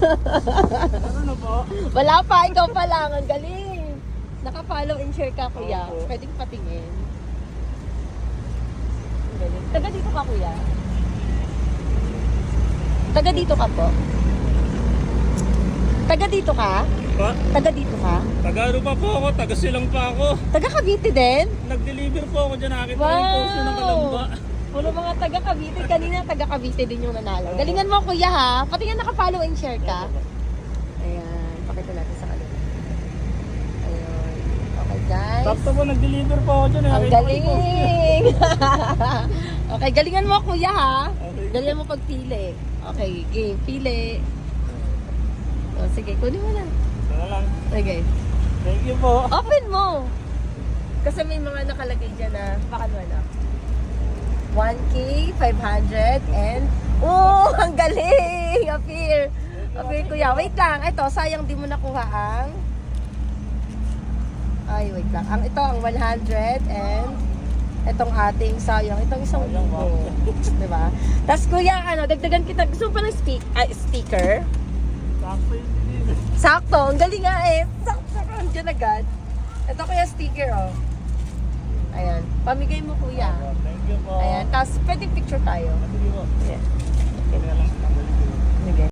Ano na po? Wala pa, ikaw pa lang. Ang galing. Naka-follow and share ka, kuya. Opo. Pwedeng patingin. Ang galing. Taga dito ka, kuya? Taga dito ka po? Taga dito ka? Pa? Taga dito ka? Taga ano pa po ako? Taga Silang pa ako. Taga Cavite din? Nag-deliver po ako dyan. Nakita ko yung post yun ng Kalamba. Puro mga taga Cavite. Kanina taga Cavite din yung nanalo. Galingan mo, kuya, ha? Pati nga naka-follow and share ka. Ayan. Pakita natin sa kanila. Ayun. Okay, guys. Tapos po nag-deliver po ako dyan. Ang Nakita ko yung post yun. galing! Okay, galingan mo, kuya, ha? Okay. Galingan mo pagpili. Okay, game. Pili. O, sige, kunin mo na. Sana lang. Okay. Thank you po. Open mo! Kasi may mga nakalagay dyan na, baka na. 1K, 500, and... Oh, ang galing! Appear! Appear, kuya. Wait lang. Ito, sayang di mo nakuha ang... Ay, wait lang. Ito, ang 100, and... Itong ating sayang. Itong isang Sayang, libo. Diba? Tapos, kuya, dagdagan kita. Gusto mo pa ng sticker? Sakto yung deliver. Sakto. Ang galing nga eh. Sakto. Andiyan agad. Ito, kuya, sticker, oh. Ayan. Pamigay mo, kuya. Thank you po. Ayan. Tapos, pwede picture tayo. Sige po. Yeah. Kaya lang. Ang deliver.